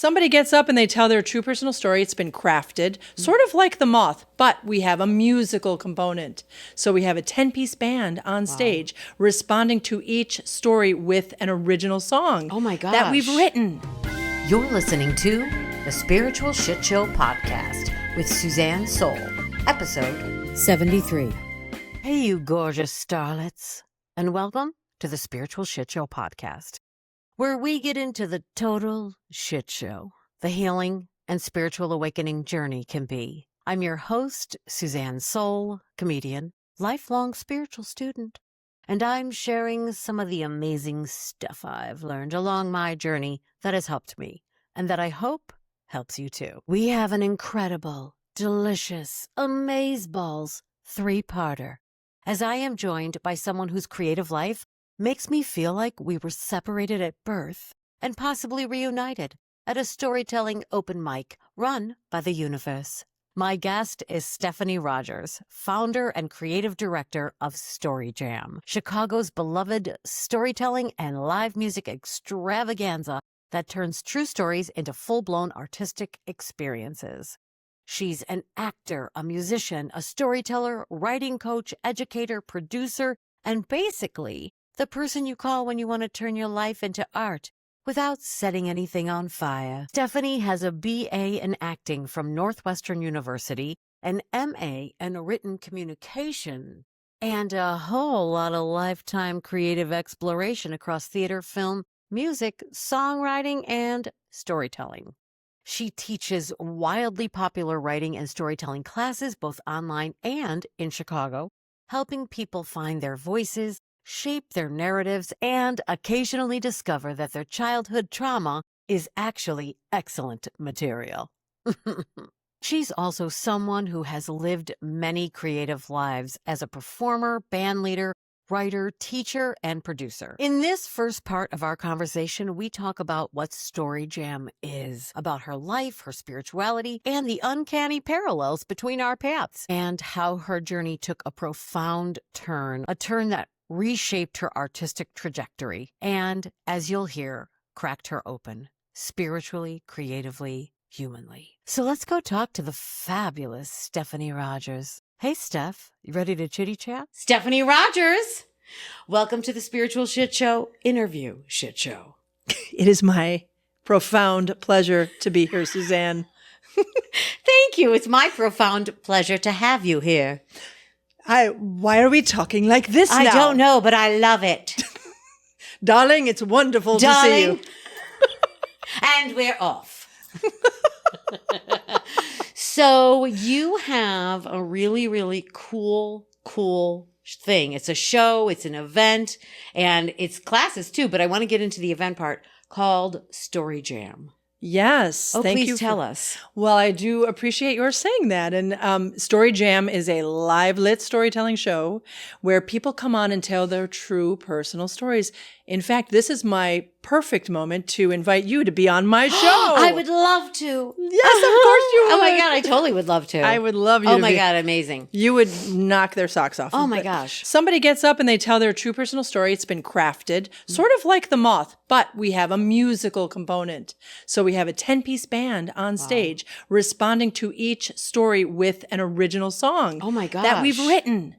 Somebody gets up and they tell their true personal story. It's been crafted, sort of like The Moth, but we have a musical component. So we have a 10-piece band on stage responding to each story with an original song. Oh my gosh. That we've written. You're listening to the Spiritual Shitshow podcast with Suzanne Soul, episode 73. Hey, you gorgeous starlets, and welcome to the Spiritual Shitshow podcast, where we get into the total shit show the healing and spiritual awakening journey can be. I'm your host, Suzanne Soul, comedian, lifelong spiritual student, and I'm sharing some of the amazing stuff I've learned along my journey that has helped me, and that I hope helps you too. We have an incredible, delicious, amazeballs three-parter, as I am joined by someone whose creative life makes me feel like we were separated at birth and possibly reunited at a storytelling open mic run by the universe. My guest is Stephanie Rogers, founder and creative director of Story Jam, Chicago's beloved storytelling and live music extravaganza that turns true stories into full-blown artistic experiences. She's an actor, a musician, a storyteller, writing coach, educator, producer, and basically the person you call when you want to turn your life into art without setting anything on fire. Stephanie has a BA in acting from Northwestern University, an MA in written communication, and a whole lot of lifetime creative exploration across theater, film, music, songwriting, and storytelling. She teaches wildly popular writing and storytelling classes both online and in Chicago, helping people find their voices, shape their narratives, and occasionally discover that their childhood trauma is actually excellent material. She's also someone who has lived many creative lives as a performer, bandleader, writer, teacher, and producer. In this first part of our conversation, we talk about what Story Jam is, about her life, her spirituality, and the uncanny parallels between our paths, and how her journey took a profound turn, a turn that reshaped her artistic trajectory, and, as you'll hear, cracked her open, spiritually, creatively, humanly. So let's go talk to the fabulous Stephanie Rogers. Hey, Steph, you ready to chitty-chat? Stephanie Rogers, welcome to the Spiritual Shit Show interview shit show. It is my profound pleasure to be here, Suzanne. Thank you. It's my profound pleasure to have you here. Why are we talking like this now? I don't know, but I love it. Darling, it's wonderful to see you. And we're off. So you have a really, really cool thing. It's a show, it's an event, and it's classes too, but I want to get into the event part called Story Jam. Yes. Oh, thank please you tell us. Well, I do appreciate your saying that. And Story Jam is a live lit storytelling show where people come on and tell their true personal stories. In fact, this is my perfect moment to invite you to be on my show. I would love to. Yes, of course you would. Oh my God, I totally would love to. I would love you to to my be. God, amazing. You would knock their socks off. Oh my But gosh. Somebody gets up and they tell their true personal story. It's been crafted, sort of like The Moth, but we have a musical component. So we have a 10-piece band on stage responding to each story with an original song. Oh my gosh. That we've written.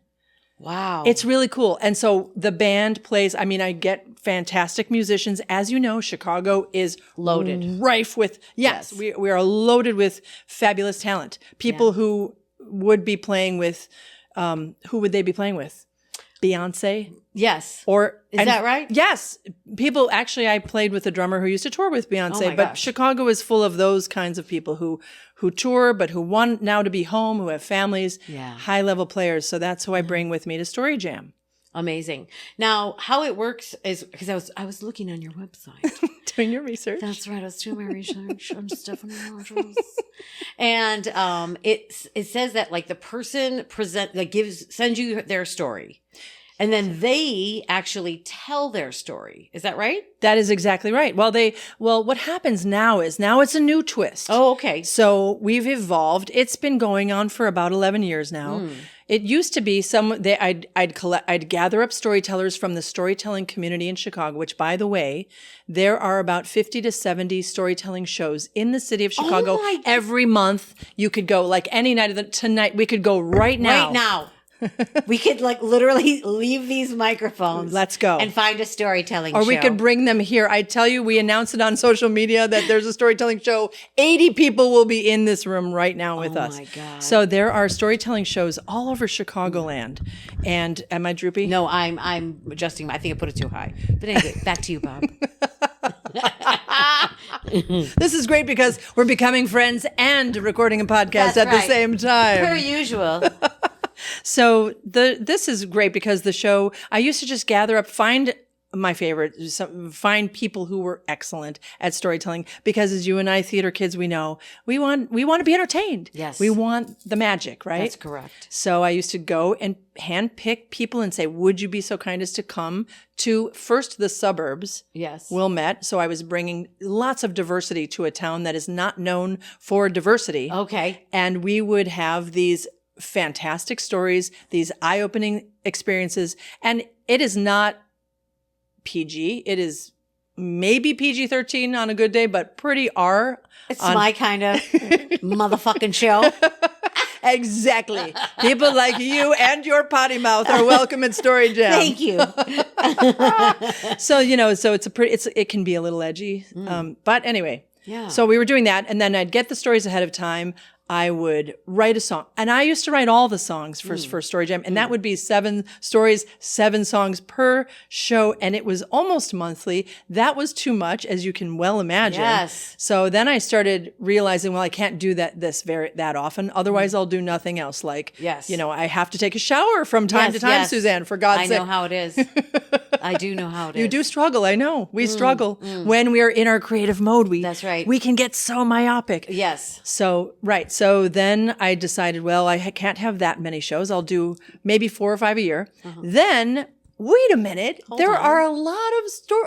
Wow. It's really cool. And so the band plays, I mean, I get fantastic musicians. As you know, Chicago is loaded. Rife with, yes. We are loaded with fabulous talent. People who would be playing with, who would they be playing with? Beyonce? Yes. Is that right? Yes. People, actually, I played with a drummer who used to tour with Beyonce, but Chicago is full of those kinds of people who tour, but who want now to be home, who have families, high level players. So that's who I bring with me to Story Jam. Amazing. Now, how it works is, because I was looking on your website. Doing your research. That's right. I was doing my research. I'm Stephanie Rogers. And it says that like the person sends you their story. And then they actually tell their story. Is that right? That is exactly right. Well, what happens now is it's a new twist. Oh, okay. So we've evolved. It's been going on for about 11 years now. It used to be I'd gather up storytellers from the storytelling community in Chicago, which, by the way, there are about 50 to 70 storytelling shows in the city of Chicago every month. You could go like any night of tonight. We could go right now. Right now. We could like literally leave these microphones. Let's go. And find a storytelling Or show. we could bring them here. I tell you, we announced it on social media that there's a storytelling show. 80 people will be in this room right now with us. Oh my God. So there are storytelling shows all over Chicagoland. And am I droopy? No, I'm adjusting. I think I put it too high. But anyway, back to you, Bob. This is great because we're becoming friends and recording a podcast That's at the right. same time. Per usual. So this is great because the show, I used to just gather up, find my favorite, find people who were excellent at storytelling, because as you and I theater kids, we know we want to be entertained. Yes. We want the magic, right? That's correct. So I used to go and handpick people and say, would you be so kind as to come to first the suburbs? Yes. Wilmette. So I was bringing lots of diversity to a town that is not known for diversity. Okay. And we would have these fantastic stories, these eye-opening experiences. And it is not PG. It is maybe PG-13 on a good day, but pretty R. It's my kind of motherfucking show. Exactly. People like you and your potty mouth are welcome at Story Jam. Thank you. So, it can be a little edgy. But anyway. Yeah. So we were doing that, and then I'd get the stories ahead of time. I would write a song, and I used to write all the songs for Story Jam, and that would be 7 stories, 7 songs per show, and it was almost monthly. That was too much, as you can well imagine. Yes. So then I started realizing, well, I can't do that often. Otherwise, I'll do nothing else. Like, Yes. I have to take a shower from time to time, Yes. Suzanne, for God's sake. I know how it is. I do know how it is. You do struggle. I know. We struggle when we are in our creative mode. That's right. We can get so myopic. Yes. So, right. So then I decided, well, I can't have that many shows. I'll do maybe 4 or 5 a year. Then, wait a minute. There are a lot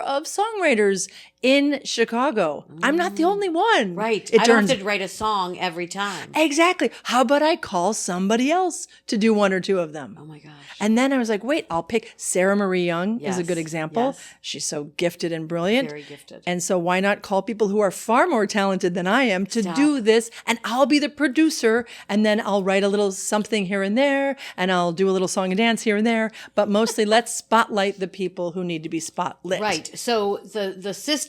of songwriters in Chicago. I'm not the only one. Right. It I don't turns have to write a song every time. Exactly. How about I call somebody else to do 1 or 2 of them? Oh my gosh. And then I was like, wait, I'll pick Sarah Marie Young is a Yes, good example. yes. She's so gifted and brilliant. Very gifted. And so why not call people who are far more talented than I am to do this? And I'll be the producer, and then I'll write a little something here and there, and I'll do a little song and dance here and there. But mostly let's spotlight the people who need to be spotlit. Right. So the system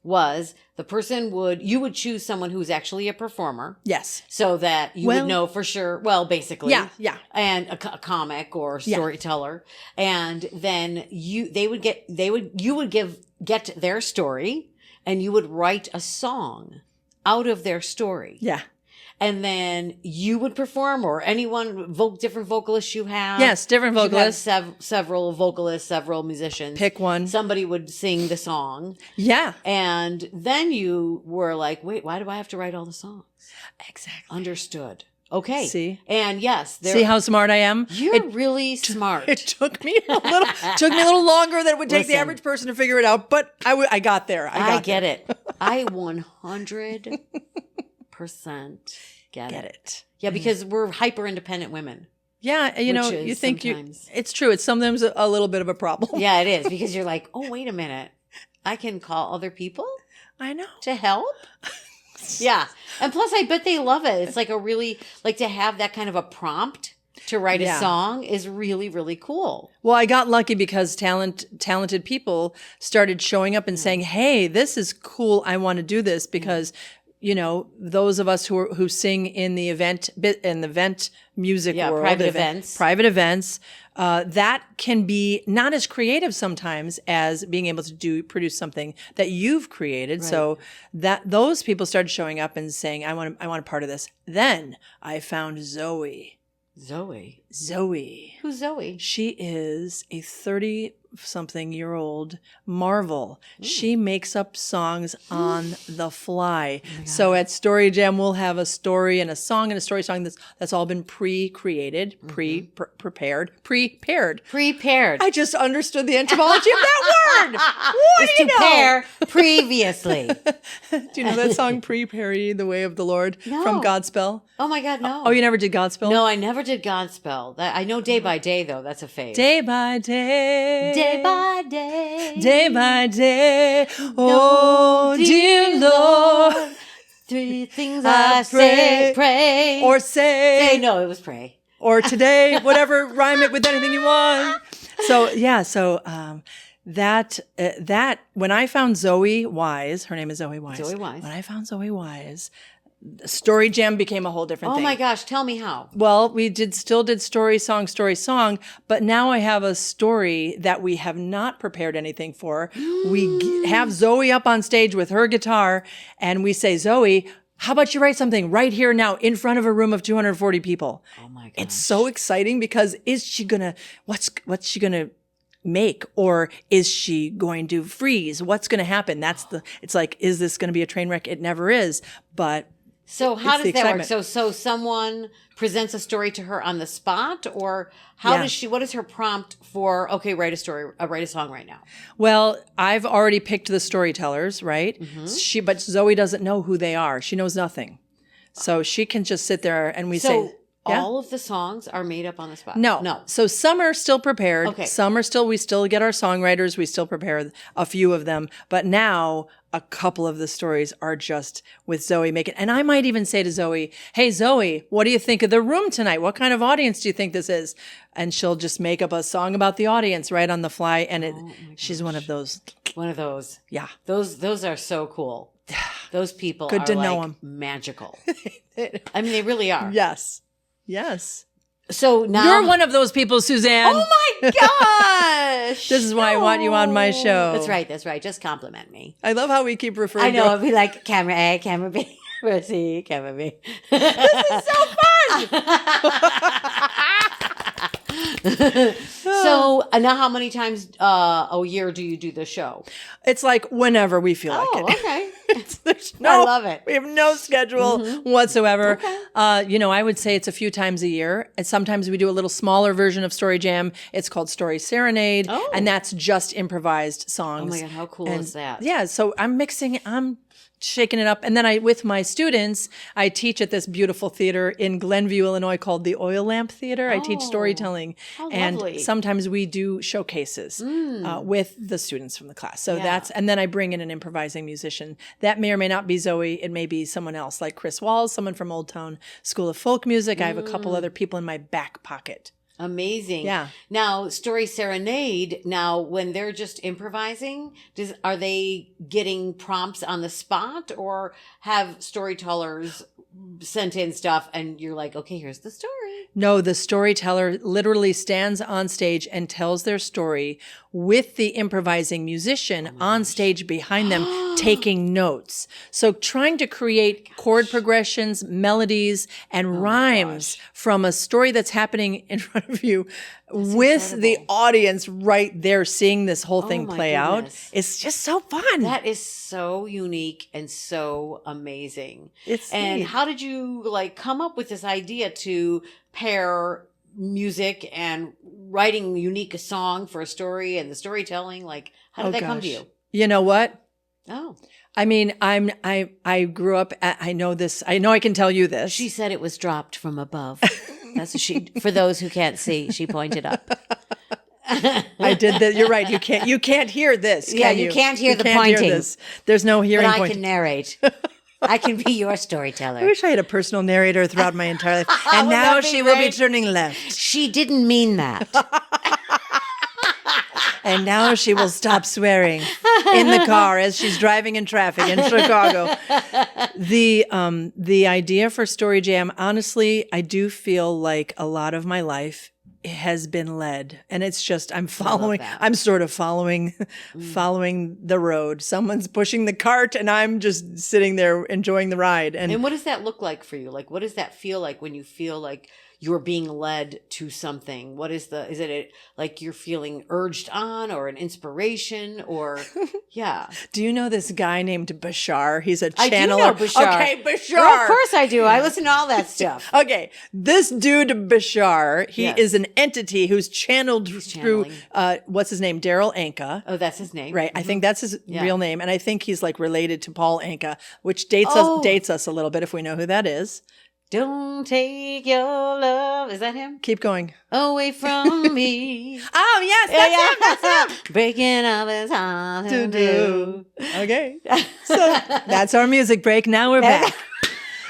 was you would choose someone who's actually a performer. Yes. So that you would know for sure. Well, basically. Yeah. And a comic or storyteller. And then you would get their story, and you would write a song out of their story. Yeah. And then you would perform, or anyone, different vocalists you have. Yes, different vocalists. You have several vocalists, several musicians. Pick one. Somebody would sing the song. Yeah. And then you were like, wait, why do I have to write all the songs? Exactly. Understood. Okay. See? And yes. See how smart I am? You're really smart. It took me a little longer than it would take the Listen. average person to figure it out, but I got there. I get it. I 100% get it. Yeah, because we're hyper independent women. Yeah, Which you is think sometimes- it's true. It's sometimes a little bit of a problem. Yeah, it is, because you're like, oh, wait a minute. I can call other people I know. to help? Yeah. And plus, I bet they love it. It's like to have that kind of a prompt to write a song is really, really cool. Well, I got lucky because talented people started showing up and saying, "Hey, this is cool. I want to do this," because those of us who sing in the event music world, private events, that can be not as creative sometimes as being able to produce something that you've created. Right. So that those people started showing up and saying, I want a part of this. Then I found Zoe. Zoe. Who's Zoe? She is a 20-something-year-old marvel. She makes up songs on the fly. So at Story Jam, we'll have a story and a song and a story song that's all been pre-created, prepared. Prepared. I just understood the etymology of that word. What Is do you to know? pair previously. Do you know that song, Prepare the Way of the Lord No. from Godspell? Oh my God, no. Oh, you never did Godspell? No, I never did Godspell. That I know Day by Day though. That's a phase. Day by day. Day by day. Day by day. Oh, dear Lord. Three things I I say, pray. Or say. No, it was pray. Or today, whatever, rhyme it with anything you want. So, that when I found Zoe Wise, her name is Zoe Wise. Zoe Wise. When I found Zoe Wise, Story Jam became a whole different Oh thing. my gosh, tell me how. Well, we still did story song, but now I have a story that we have not prepared anything for. We have Zoe up on stage with her guitar, and we say, Zoe, how about you write something right here now in front of a room of 240 people? Oh my gosh. It's so exciting because what's she gonna make, or is she going to freeze? What's going to happen? It's like, is this going to be a train wreck? It never is, but. So how it's the does that work? excitement. So someone presents a story to her on the spot, or what is her prompt for, okay, write a song right now? Well, I've already picked the storytellers, right? But Zoe doesn't know who they are. She knows nothing. So she can just sit there and we say, yeah? All of the songs are made up on the spot? No. So some are still prepared. Okay. Some are still, we still get our songwriters. We still prepare a few of them. But now a couple of the stories are just with Zoe making. And I might even say to Zoe, hey, Zoe, what do you think of the room tonight? What kind of audience do you think this is? And she'll just make up a song about the audience right on the fly. And she's one of those. One of those. Yeah. Those are so cool. Those people Good are to know 'em. magical. I mean, they really are. Yes. Yes. So now You're one of those people, Suzanne. Oh my gosh! This is why I want you on my show. That's right. That's right. Just compliment me. I love how we keep referring I know. to I'll be like camera A, camera B, camera C, camera B. This is so fun. So now, how many times a year do you do the show? It's like whenever we feel like it. Okay. I love it. We have no schedule whatsoever. I would say it's a few times a year. And sometimes we do a little smaller version of Story Jam. It's called Story Serenade. Oh. And that's just improvised Oh songs. my God, how cool is that? Yeah. So I'm shaking it up. And then with my students, I teach at this beautiful theater in Glenview, Illinois called the Oil Lamp Theater. I teach storytelling. How and lovely. sometimes we do showcases with the students from the class. So and then I bring in an improvising musician. That may or may not be Zoe. It may be someone else like Chris Walls, someone from Old Town School of Folk Music. I have a couple other people in my back pocket. Amazing. Yeah. Now, Story Serenade, when they're just improvising, are they getting prompts on the spot, or have storytellers sent in stuff and you're like, okay, here's the story? No, the storyteller literally stands on stage and tells their story with the improvising musician on stage behind them taking notes. So trying to create chord progressions, melodies, and rhymes from a story that's happening in front of you with the audience right there seeing this whole thing play out. It's just so fun. That is so unique and so amazing. And neat. how did you come up with this idea to pair music and writing unique song for a story and the storytelling? How did that come to you? You know what? Oh, I mean, I grew up, I know this, I know I can tell you this. she said it was dropped from above. That's what for those who can't see, she pointed up. I did that. You're right. You can't hear this. Yeah, can you can't hear You the can't hear pointing. this. There's no hearing But I pointing. can narrate. I can be your I storyteller. wish I had a personal narrator throughout my entire life. And Wouldn't now that be she will be great? turning left. She didn't mean that. And now she will stop swearing in the car as she's driving in traffic in Chicago. The idea for Story Jam, honestly, I do feel like a lot of my life has been led, and it's just I'm sort of following the road. Someone's pushing the cart and I'm just sitting there enjoying the ride. And And what does that look like for you? What does that feel like when you feel like you're being led to something? What is it like you're feeling urged on, or an inspiration, or yeah? Do you know this guy named Bashar? He's a channeler. I do know Bashar. Okay, Bashar. Well, of course I do. I listen to all that stuff. Okay, this dude Bashar, he Yes. is an entity who's channeled through channeling. what's his name, Daryl Anka. Oh, that's his name, Right, I think that's his Yeah. real name, and I think he's like related to Paul Anka, which dates us a little bit if we know who that is. Don't take your love. Is that him? Keep going. Away from me. Oh yes, that's him. Breaking up is hard to do. Okay, so that's our music break. Now we're back.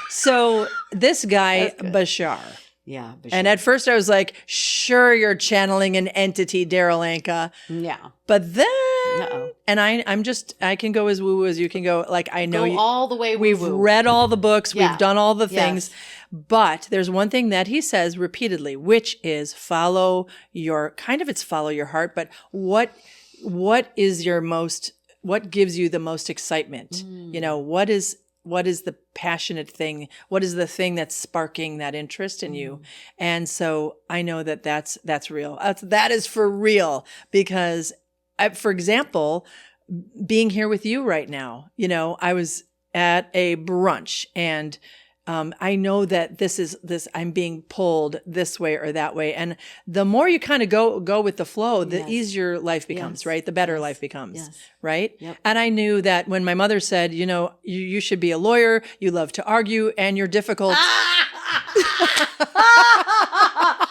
So this guy Bashar. Yeah. And at first I was like, sure, you're channeling an entity, Daryl Anka. Yeah. But then, Uh-oh. and I can go as woo as you can go. Like, I know Go all the way we've woo-woo. read all the books, Yeah. we've done all the Yes. things. But there's one thing that he says repeatedly, which is follow your heart. But what is what gives you the most excitement? You know, what is the passionate thing? What is the thing that's sparking that interest in you? And so I know that that's real. That is for real, because for example, being here with you right now, you know, I was at a brunch, and I know that I'm being pulled this way or that way. And the more you kind of go with the flow, the Yes. easier life becomes, Yes. right? The better Yes. life becomes, Yes. right? Yep. And I knew that when my mother said, you know, you should be a lawyer, you love to argue, and you're difficult.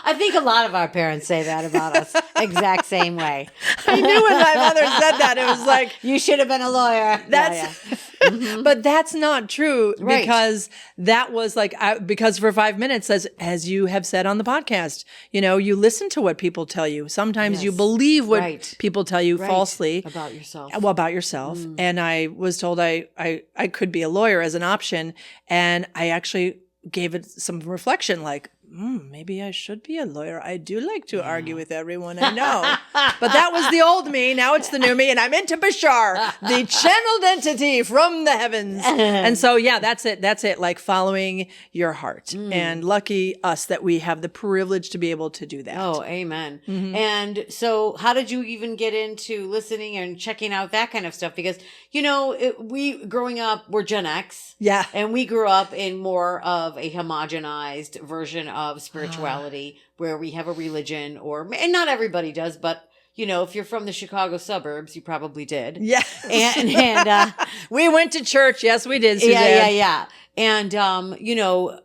I think a lot of our parents say that about us. Exact same way. I knew when my mother said that, it was like, You should have been a lawyer. but that's not true, Right. because that was like, because for 5 minutes, as you have said on the podcast, you know, you listen to what people tell you. Sometimes you Yes. believe what Right. people tell you Right. falsely. About yourself. Well, about yourself. And I was told I could be a lawyer as an option. And I actually gave it some reflection, like, maybe I should be a lawyer. I do like to argue with everyone I know. But that was the old me. Now it's the new me. And I'm into Bashar, the channeled entity from the heavens. And so, yeah, that's it. That's it. Like following your heart. And lucky us that we have the privilege to be able to do that. Oh, amen. And so how did you even get into listening and checking out that kind of stuff? Because, you know, we growing up, we're Gen X. Yeah. And we grew up in more of a homogenized version of spirituality where we have a religion, and not everybody does, but you know, if you're from the Chicago suburbs, you probably did. Yeah. And we went to church. Yes, we did, Suzanne. yeah. And, you know,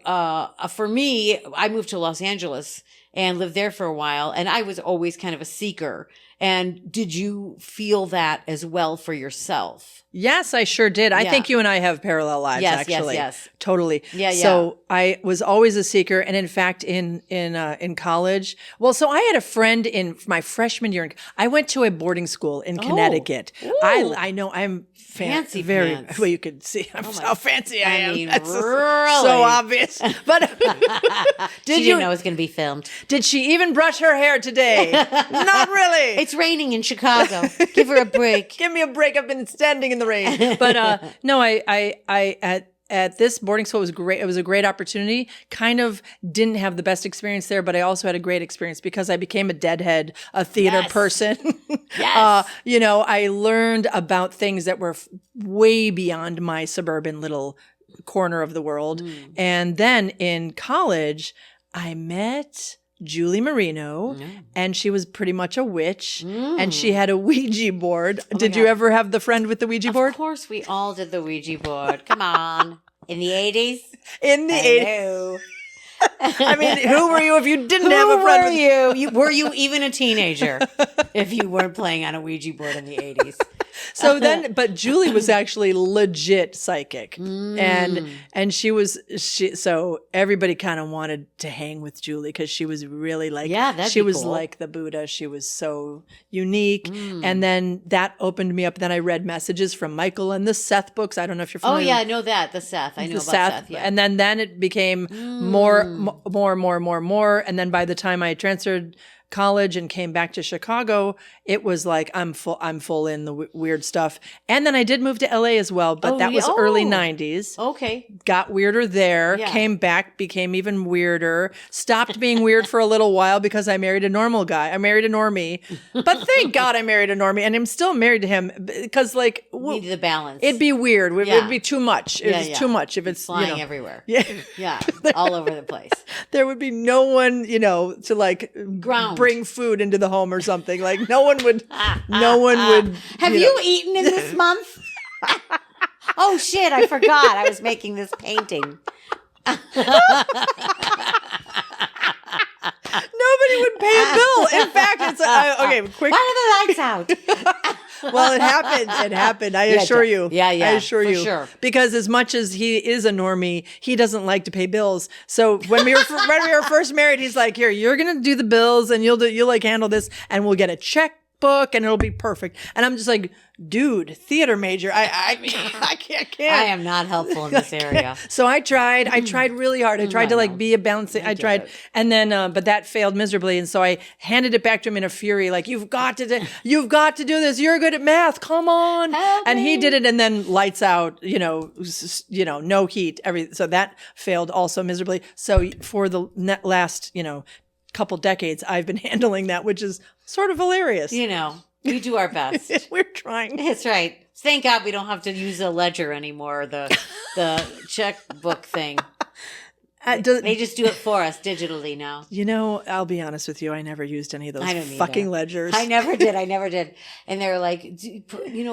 for me, I moved to Los Angeles and lived there for a while, and I was always kind of a seeker. And did you feel that as well for yourself? Yes, I sure did. I Yeah. think you and I have parallel lives, actually. Yes. Totally. Yeah. So I was always a seeker. And in fact, in college, so I had a friend in my freshman year. I went to a boarding school in Connecticut. Ooh. I know I'm Fancy very, pants. well, you could see how fancy I am. mean, That's really. so obvious. But She didn't know it was going to be filmed. did she even brush her hair today? Not really. It's raining in Chicago. Give her a break. Give me a break. I've been standing in the rain. But no, I at this boarding school, it was great. It was a great opportunity. Kind of didn't have the best experience there, but I also had a great experience because I became a deadhead, a theater Yes. person. Yes. You know, I learned about things that were way beyond my suburban little corner of the world. And then in college, I met Julie Marino, and she was pretty much a witch, and she had a Ouija board. Did you God. ever have the friend with the Ouija board? Of course, we all did the Ouija board. Come on. In the 80s? In the 80s. Hello. I mean, who were you if you didn't have a Who friend? were you? Were you even a teenager if you weren't playing on a Ouija board in the 80s? So then, but Julie was actually legit psychic, and so everybody kind of wanted to hang with Julie because she was really like, that'd she be was cool. like the Buddha. She was so unique, and then that opened me up. Then I read messages from Michael and the Seth books. I don't know if you're Oh, familiar. yeah, I know that. The Seth. I know the about Seth. Yeah. and then it became more, and then by the time I transferred college and came back to Chicago, it was like, I'm full in the weird stuff. And then I did move to LA as well, but that was early 90s. Okay. Got weirder there, came back, became even weirder, stopped being weird for a little while because I married a normal guy. I married a normie, but thank God I married a normie, and I'm still married to him because like need the balance. It'd be weird. It'd be too much. It's too much if it's flying everywhere. Yeah. Yeah. All over the place. There would be no one, to like bring food into the home or something. Like no one would. Have you eaten in this month? Oh shit! I forgot. I was making this painting. Nobody would pay a bill. In fact, it's okay. Quick. Why are the lights out? Well, it happened. It happened. I assure you. Yeah. I assure you. Sure. Because as much as he is a normie, he doesn't like to pay bills. So when we were first married, he's like, "Here, you're gonna do the bills, and you'll like handle this, and we'll get a checkbook, and it'll be perfect." And I'm just like, dude, theater major. I can't. I am not helpful in this area. So I tried really hard. I tried to like be a balancing. I tried. It. And then, but that failed miserably. And so I handed it back to him in a fury. Like, you've got to do this. You're good at math. Come on. And he did it. And then lights out, no heat, everything. So that failed also miserably. So for the last, couple decades, I've been handling that, which is sort of hilarious. We do our best. We're trying. That's right. Thank God we don't have to use a ledger anymore, the checkbook thing. They just do it for us digitally now. I'll be honest with you. I never used any of those fucking ledgers. I never did. And they were like,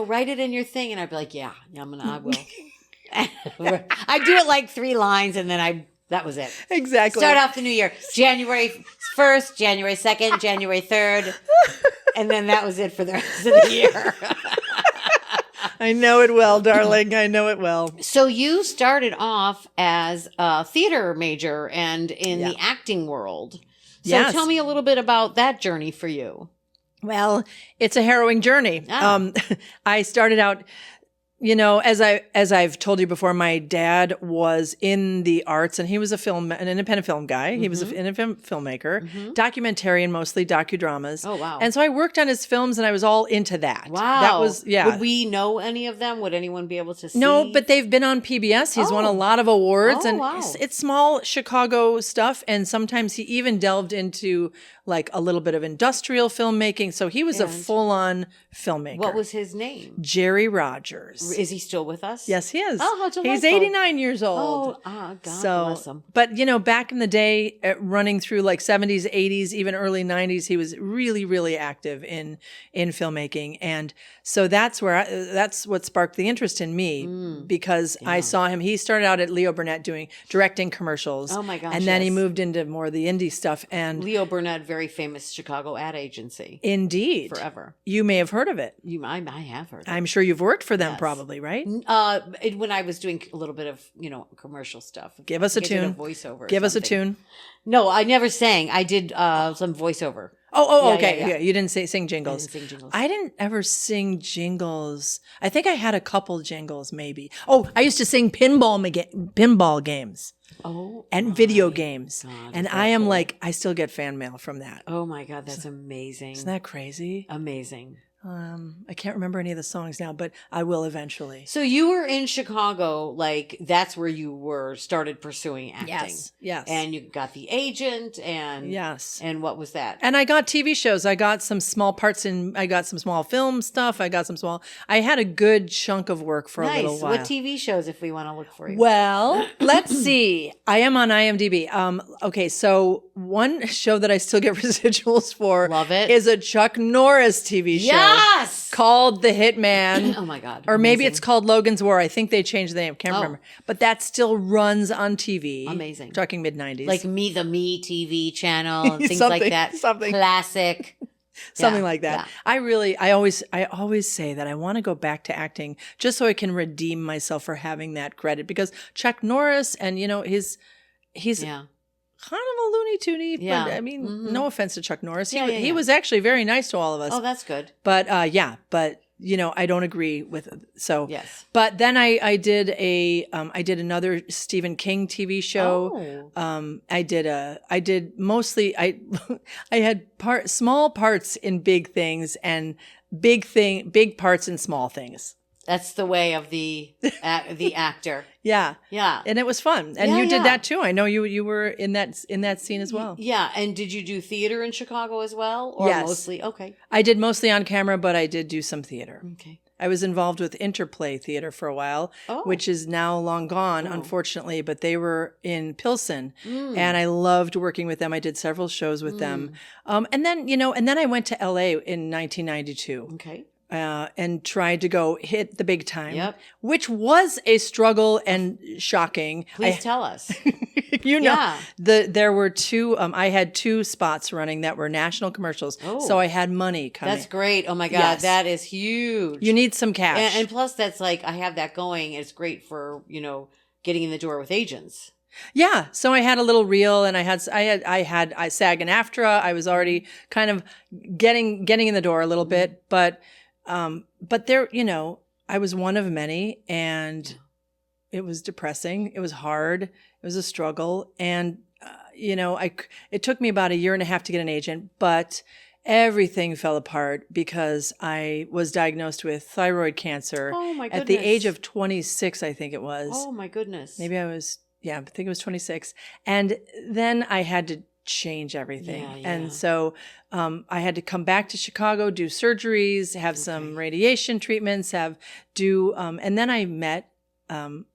write it in your thing. And I'd be like, I will. I do it like 3 lines and then that was it. Exactly. Start off the new year. January 1st, January 2nd, January 3rd. And then that was it for the rest of the year. I know it well, darling. I know it well. So you started off as a theater major and in the acting world. So tell me a little bit about that journey for you. Well, it's a harrowing journey. I started out... as I've told you before, my dad was in the arts and he was an independent film guy. Mm-hmm. He was an independent filmmaker, documentarian, mostly docudramas. Oh, wow. And so I worked on his films and I was all into that. Wow. That was, Would we know any of them? Would anyone be able to see? No, but they've been on PBS. He's won a lot of awards and wow. it's small Chicago stuff. And sometimes he even delved into like a little bit of industrial filmmaking. So he was a full-on filmmaker. What was his name? Jerry Rogers. Is he still with us? Yes, he is. Oh, how delightful. He's 89 years old. Oh, God bless him. But, back in the day, running through like 70s, 80s, even early 90s, he was really, really active in filmmaking. And so that's what sparked the interest in me because I saw him. He started out at Leo Burnett directing commercials. Oh, my gosh. And then he moved into more of the indie stuff. And Leo Burnett, very famous Chicago ad agency. Indeed. Forever. You may have heard of it. I have heard of it. I'm sure you've worked for them probably, right? When I was doing a little bit of, commercial stuff. Give us a tune. Voiceover. Give us a tune. No, I never sang. I did some voiceover. Okay. Yeah. You didn't sing jingles. I didn't sing jingles. I didn't ever sing jingles. I think I had a couple jingles, maybe. Oh, I used to sing pinball games. Oh, and video games. God, and I am like, I still get fan mail from that. Oh my God, that's amazing. Isn't that crazy? Amazing. I can't remember any of the songs now, but I will eventually. So you were in Chicago, like that's where you started pursuing acting. Yes. And you got the agent and yes. And what was that? And I got TV shows. I got some small parts I got some small film stuff. I had a good chunk of work for a little while. What TV shows if we want to look for you? Well, let's see. I am on IMDb. Okay, so one show that I still get residuals for Love it. is a Chuck Norris TV show. Yes! Called The Hitman. Oh my God. Or maybe it's called Logan's War. I think they changed the name. Can't remember. But that still runs on TV. Amazing. Talking mid-90s. Like the Me TV channel and things like that. Classic. Something like that. Yeah. I always say that I want to go back to acting just so I can redeem myself for having that credit because Chuck Norris and he's kind of a loony toony, but I mean, no offense to Chuck Norris. He was actually very nice to all of us. Oh, that's good. But I don't agree with it. So, Yes. but then I did I did another Stephen King TV show. Oh. I did mostly, I had small parts in big things and big parts in small things. That's the way of the actor. Yeah. Yeah. And it was fun. And Yeah, you did yeah. that too. I know you were in that scene as well. Yeah. And did you do theater in Chicago as well? Or Yes. mostly? Okay. I did mostly on camera, but I did do some theater. Okay. I was involved with Interplay Theater for a while, which is now long gone, unfortunately, but they were in Pilsen and I loved working with them. I did several shows with them. And then I went to LA in 1992. Okay. And tried to go hit the big time, Yep. which was a struggle and shocking. Please tell us. Yeah. Yeah. There were two, I had 2 spots running that were national commercials. Oh. So I had money coming. That's great. Oh my God. Yes. That is huge. You need some cash. And plus that's like, I have that going. It's great for, getting in the door with agents. Yeah. So I had a little reel and I had SAG and AFTRA. I was already kind of getting in the door a little bit, but there, I was one of many and it was depressing. It was hard. It was a struggle. And, it took me about a year and a half to get an agent, but everything fell apart because I was diagnosed with thyroid cancer Oh my goodness. at the age of 26, I think it was. Oh my goodness. Maybe I think it was 26. And then I had to change everything. Yeah. And so I had to come back to Chicago, do surgeries, have some radiation treatments, and then I met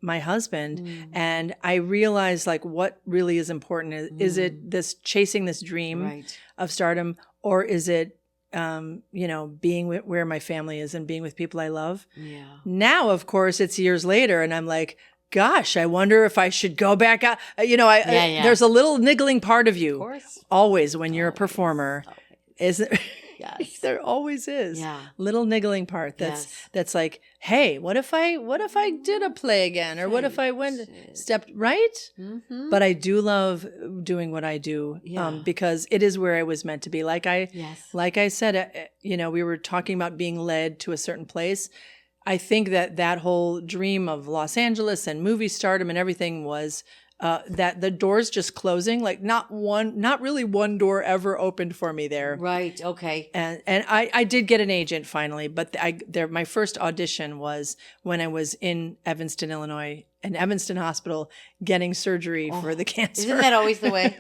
my husband and I realized like what really is important. Is it chasing this dream of stardom, or is it being where my family is and being with people I love? Yeah. Now, of course, it's years later and I'm like, gosh, I wonder if I should go back out. There's a little niggling part of you. Of course. Always when you're a performer. Isn't Yes. there always is. Yeah. Little niggling part that's like, hey, what if I did a play again? Or what if I stepped right? Mm-hmm. But I do love doing what I do because it is where I was meant to be. Like I said, we were talking about being led to a certain place. I think that whole dream of Los Angeles and movie stardom and everything was that the doors just closing, like not really one door ever opened for me there. Right. Okay. And I did get an agent finally, but my first audition was when I was in Evanston, Illinois, an Evanston hospital getting surgery for the cancer. Isn't that always the way?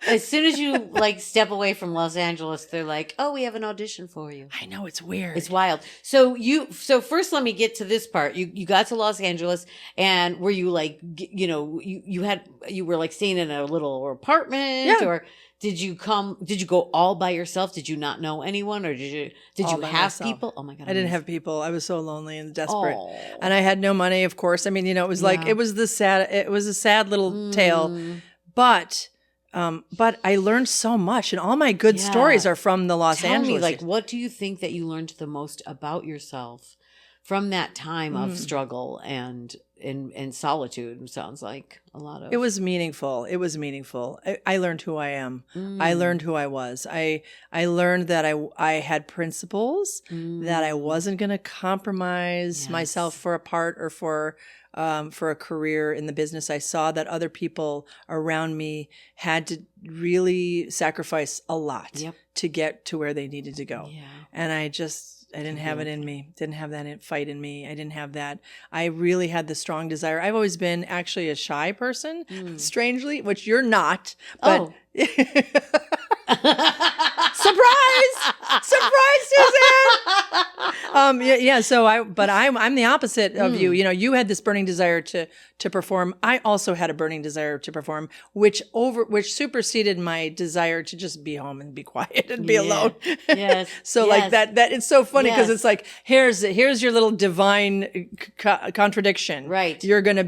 As soon as you step away from Los Angeles, they're like, "Oh, we have an audition for you." I know, it's weird. It's wild. So first let me get to this part. You got to Los Angeles and were you you were staying in a little apartment or did you go all by yourself? Did you not know anyone or did you have myself. people? Oh my God. I didn't have people. I was so lonely and desperate. Oh. And I had no money, of course. I mean, it was it was a sad little tale, but I learned so much, and all my good stories are from the Los Angeles. Tell me, what do you think that you learned the most about yourself from that time of struggle and solitude? Sounds like a lot of. It was meaningful. I learned who I am. I learned who I was. I learned that I had principles, that I wasn't going to compromise myself for a part or for a career in the business. I saw that other people around me had to really sacrifice a lot to get to where they needed to go. Yeah. And I didn't have it in me. Didn't have that fight in me. I didn't have that. I really had the strong desire. I've always been actually a shy person, strangely, which you're not. But Surprise, Suzanne! So I'm the opposite of you. You had this burning desire to perform. I also had a burning desire to perform, which superseded my desire to just be home and be quiet and be alone. Yes. So that it's so funny because it's like here's your little divine contradiction. Right. You're gonna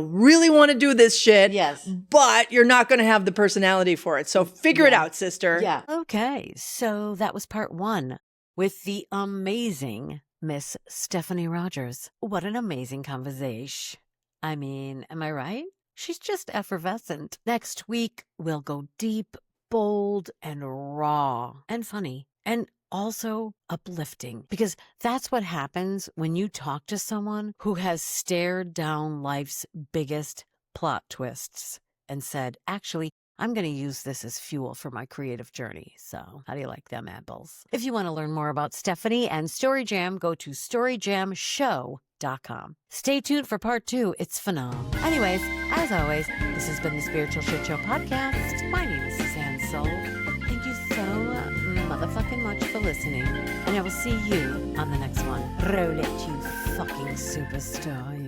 really want to do this shit. Yes. But you're not gonna have the personality for it. So figure it out, sister. Yeah. Okay, so that was part 1 with the amazing Miss Stephanie Rogers. What an amazing conversation. I mean, am I right? She's just effervescent. Next week, we'll go deep, bold, and raw, and funny. And also uplifting, because that's what happens when you talk to someone who has stared down life's biggest plot twists and said, actually, I'm going to use this as fuel for my creative journey. So how do you like them apples? If you want to learn more about Stephanie and Story Jam, go to storygramshow.com. Stay tuned for part 2. It's phenomenal. Anyways, as always, this has been the Spiritual Shit Show podcast. My name is Suzanne Soul. Thank you so motherfucking much for listening. And I will see you on the next one. Roll it, you fucking superstar.